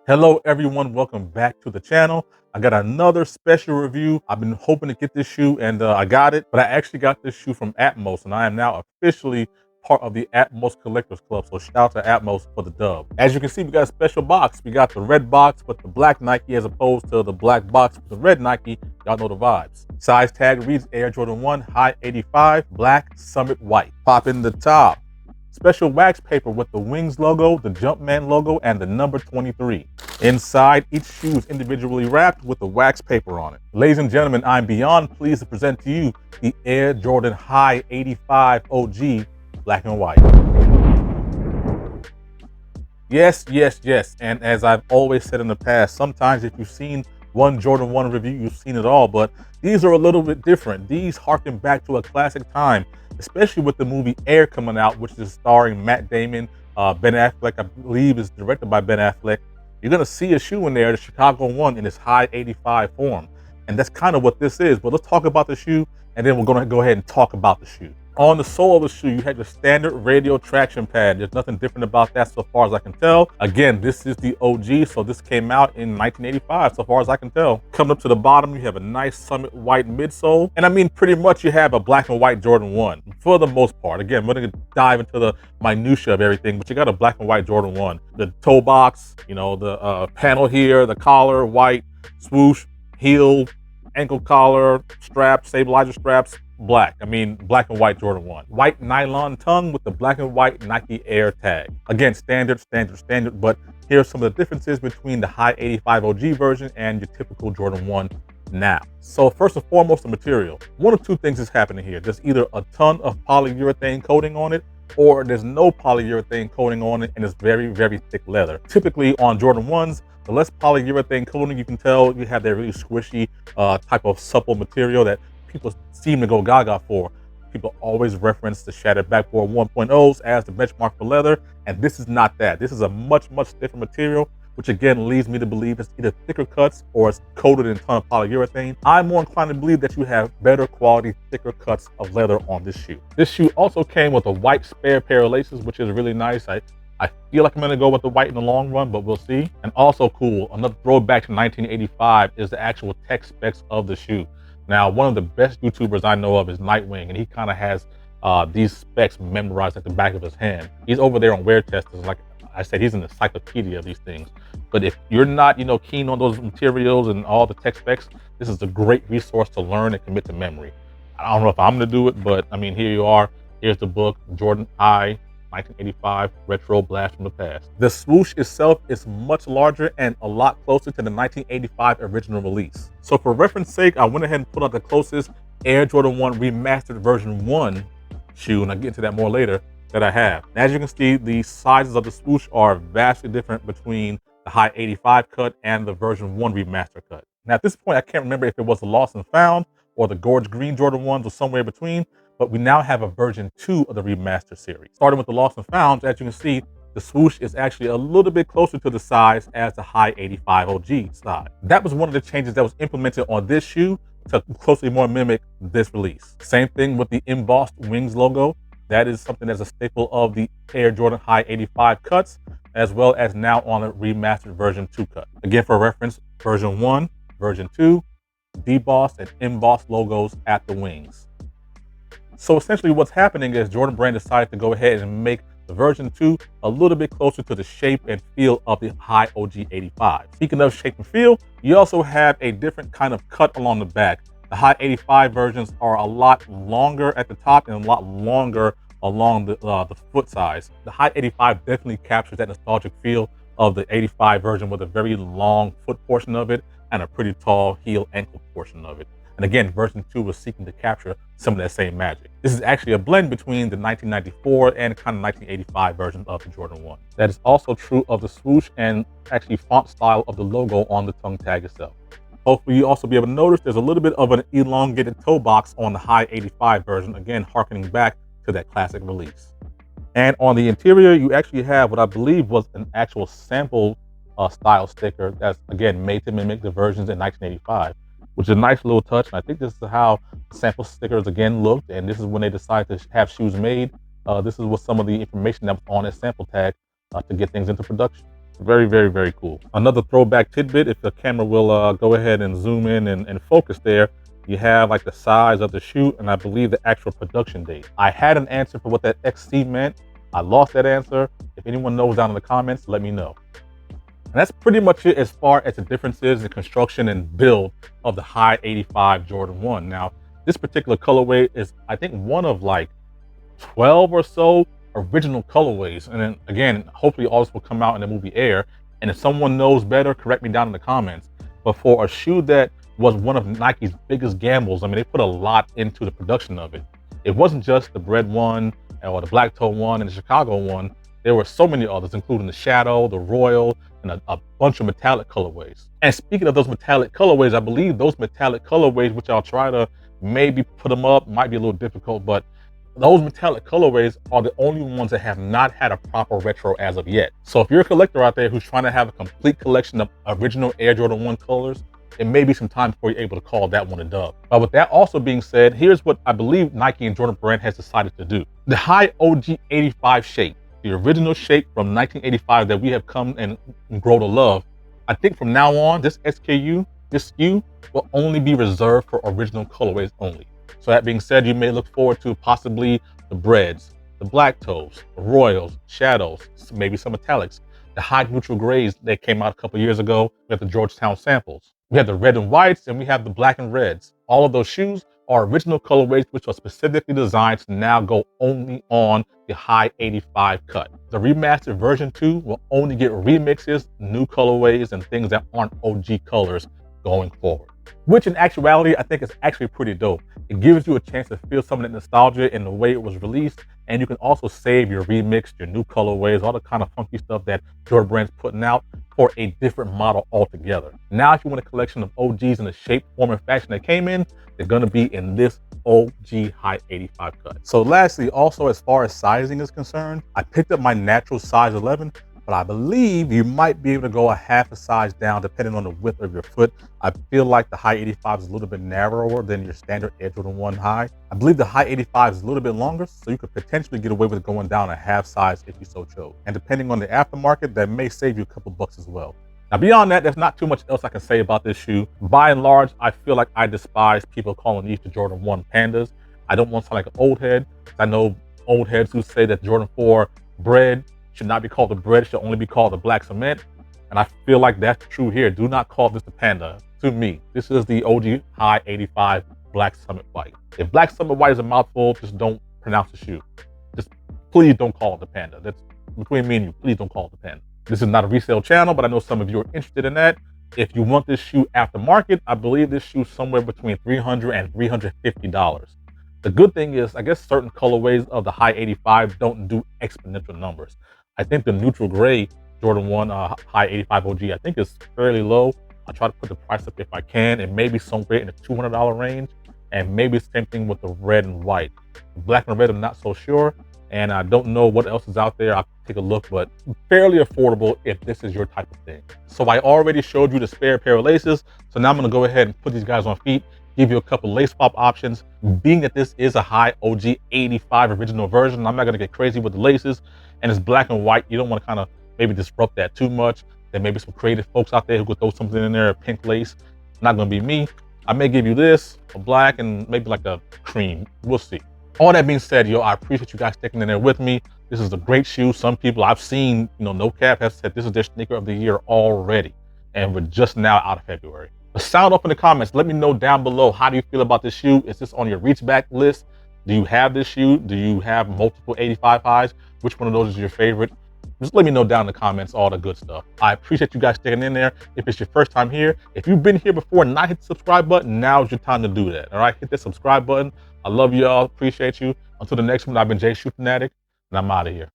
Hello everyone, welcome back to the channel. I got another special review. I've been hoping to get this shoe and I got it, but I actually got this shoe from Atmos and I am now officially part of the Atmos Collectors Club. So shout out to Atmos for the dub. As you can see, we got a special box. We got the red box with the black Nike as opposed to the black box with the red Nike. Y'all know the vibes. Size tag reads Air Jordan 1, high 85, black, summit white. Pop in the top. Special wax paper with the Wings logo, the Jumpman logo, and the number 23. Inside, each shoe is individually wrapped with the wax paper on it. Ladies and gentlemen, I'm beyond pleased to present to you the Air Jordan High 85 OG black and white. Yes, yes, yes. And as I've always said in the past, sometimes if you've seen one Jordan 1 review, you've seen it all, but these are a little bit different. These harken back to a classic time, especially with the movie Air coming out, which is starring Matt Damon, Ben Affleck, I believe is directed by Ben Affleck. You're gonna see a shoe in there, the Chicago 1 in its high 85 form. And that's kind of what this is, but let's talk about the shoe and then we're gonna go ahead and talk about the shoe. On the sole of the shoe, you have your standard radial traction pad. There's nothing different about that so far as I can tell. Again, this is the OG, so this came out in 1985 so far as I can tell. Coming up to the bottom, you have a nice summit white midsole. And I mean, pretty much you have a black and white Jordan 1 for the most part. Again, we're gonna dive into the minutia of everything, but you got a black and white Jordan 1. The toe box, you know, the panel here, the collar, white, swoosh, heel, ankle collar, straps, stabilizer straps, black. I mean, black and white Jordan 1. White nylon tongue with the black and white Nike Air tag. Again, standard, but here's some of the differences between the high 85 OG version and your typical Jordan 1 now. So first and foremost, the material. One of two things is happening here. There's either a ton of polyurethane coating on it, or there's no polyurethane coating on it and it's very, very thick leather. Typically on Jordan 1s, the less polyurethane coating, you can tell you have that really squishy type of supple material that people seem to go gaga for. People always reference the shattered backboard 1.0s as the benchmark for leather, and this is not that. This is a much, much stiffer material, which again leads me to believe it's either thicker cuts or it's coated in a ton of polyurethane. I'm more inclined to believe that you have better quality, thicker cuts of leather on this shoe. This shoe also came with a white spare pair of laces, which is really nice. I feel like I'm gonna go with the white in the long run, but we'll see. And also cool, another throwback to 1985 is the actual tech specs of the shoe. Now, one of the best YouTubers I know of is Nightwing, and he kind of has these specs memorized at the back of his hand. He's over there on Wear Testers. Like I said, he's an encyclopedia of these things. But if you're not, keen on those materials and all the tech specs, this is a great resource to learn and commit to memory. I don't know if I'm gonna do it, but I mean, here you are. Here's the book, Jordan I, 1985 retro blast from the past. The swoosh itself is much larger and a lot closer to the 1985 original release. So for reference sake, I went ahead and put out the closest Air Jordan 1 remastered version 1 shoe, and I'll get into that more later, that I have. As you can see, the sizes of the swoosh are vastly different between the high 85 cut and the version 1 remaster cut. Now at this point, I can't remember if it was the Lost and Found or the Gorge Green Jordan 1s or somewhere between, but we now have a version 2 of the remaster series. Starting with the Lost and Found, as you can see, the swoosh is actually a little bit closer to the size as the high 85 OG size. That was one of the changes that was implemented on this shoe to closely more mimic this release. Same thing with the embossed Wings logo. That is something that's a staple of the Air Jordan High 85 cuts, as well as now on a remastered version 2 cut. Again, for reference, version 1, version 2, debossed and embossed logos at the wings. So essentially what's happening is Jordan Brand decided to go ahead and make the version 2 a little bit closer to the shape and feel of the high OG 85. Speaking of shape and feel, you also have a different kind of cut along the back. The high 85 versions are a lot longer at the top and a lot longer along the foot size. The high 85 definitely captures that nostalgic feel of the 85 version with a very long foot portion of it and a pretty tall heel ankle portion of it. And again, version 2 was seeking to capture some of that same magic. This is actually a blend between the 1994 and kind of 1985 version of the Jordan 1. That is also true of the swoosh and actually font style of the logo on the tongue tag itself. Hopefully you also be able to notice there's a little bit of an elongated toe box on the high 85 version, again, harkening back to that classic release. And on the interior, you actually have what I believe was an actual sample style sticker that's, again, made to mimic the versions in 1985. Which is a nice little touch. And I think this is how sample stickers again looked. And this is when they decided to have shoes made. This is what some of the information that was on a sample tag to get things into production. Very, very, very cool. Another throwback tidbit, if the camera will go ahead and zoom in and focus there, you have like the size of the shoe and I believe the actual production date. I had an answer for what that XC meant. I lost that answer. If anyone knows down in the comments, let me know. And that's pretty much it as far as the differences in construction and build of the High 85 Jordan 1. Now, this particular colorway is, I think, one of like 12 or so original colorways. And then again, hopefully all this will come out in the movie Air. And if someone knows better, correct me down in the comments. But for a shoe that was one of Nike's biggest gambles, I mean, they put a lot into the production of it. It wasn't just the Bread one or the Black Toe one and the Chicago one. There were so many others, including the Shadow, the Royal, and a bunch of metallic colorways. And speaking of those metallic colorways, I believe those metallic colorways, which I'll try to maybe put them up, might be a little difficult, but those metallic colorways are the only ones that have not had a proper retro as of yet. So if you're a collector out there who's trying to have a complete collection of original Air Jordan 1 colors, it may be some time before you're able to call that one a dub. But with that also being said, here's what I believe Nike and Jordan Brand has decided to do. The High OG 85 shape, the original shape from 1985 that we have come and grow to love, I think from now on, this SKU, this SKU will only be reserved for original colorways only. So that being said, you may look forward to possibly the Breads, the Black Toes, the Royals, Shadows, maybe some metallics, the high neutral grays that came out a couple years ago. We have the Georgetown samples. We have the red and whites, and we have the black and reds. All of those shoes are original colorways, which are specifically designed to now go only on the High 85 cut. The remastered version 2 will only get remixes, new colorways, and things that aren't OG colors going forward. Which in actuality, I think is actually pretty dope. It gives you a chance to feel some of that nostalgia in the way it was released, and you can also save your remix, your new colorways, all the kind of funky stuff that Jordan Brand's putting out for a different model altogether. Now, if you want a collection of OGs in the shape, form, and fashion they came in, they're gonna be in this OG High 85 cut. So lastly, also as far as sizing is concerned, I picked up my natural size 11, but I believe you might be able to go a half a size down depending on the width of your foot. I feel like the High 85 is a little bit narrower than your standard Air Jordan 1 High. I believe the High 85 is a little bit longer, so you could potentially get away with going down a half size if you so chose. And depending on the aftermarket, that may save you a couple bucks as well. Now beyond that, there's not too much else I can say about this shoe. By and large, I feel like I despise people calling these the Jordan 1 Pandas. I don't want to sound like an old head. I know old heads who say that Jordan 4 Bread should not be called the Bread, should only be called the Black Cement. And I feel like that's true here. Do not call this the Panda. To me, this is the OG High 85 Black Summit White. If Black Summit White is a mouthful, just don't pronounce the shoe. Just please don't call it the Panda. That's between me and you. Please don't call it the Panda. This is not a resale channel, but I know some of you are interested in that. If you want this shoe aftermarket, I believe this shoe is somewhere between $300 and $350. The good thing is, I guess certain colorways of the High 85 don't do exponential numbers. I think the neutral gray Jordan 1 High 85 OG, I think is fairly low. I'll try to put the price up if I can, and maybe somewhere in the $200 range. And maybe the same thing with the red and white. The black and red, I'm not so sure. And I don't know what else is out there. I'll take a look, but fairly affordable if this is your type of thing. So I already showed you the spare pair of laces. So now I'm gonna go ahead and put these guys on feet, give you a couple lace swap options. Being that this is a High OG 85 original version, I'm not gonna get crazy with the laces, and it's black and white. You don't wanna kind of maybe disrupt that too much. There may be some creative folks out there who could throw something in there, a pink lace. Not gonna be me. I may give you this, a black, and maybe like a cream. We'll see. All that being said, yo, I appreciate you guys sticking in there with me. This is a great shoe. Some people I've seen, no cap, have said this is their sneaker of the year already. And we're just now out of February. But sound off in the comments. Let me know down below, how do you feel about this shoe? Is this on your reach back list? Do you have this shoe? Do you have multiple 85 highs? Which one of those is your favorite? Just let me know down in the comments, all the good stuff. I appreciate you guys sticking in there. If it's your first time here, if you've been here before and not hit the subscribe button, now is your time to do that. All right, hit that subscribe button. I love you all, appreciate you. Until the next one, I've been Jay Shoe Fanatic, and I'm out of here.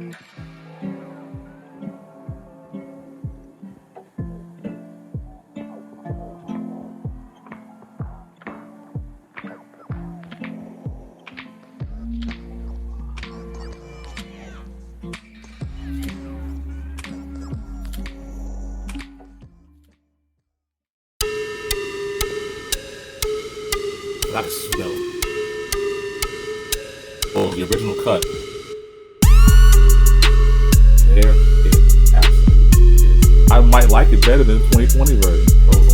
A lot of smell. Oh, the original cut. There it absolutely is. I might like it better than the 2020 version. Oh.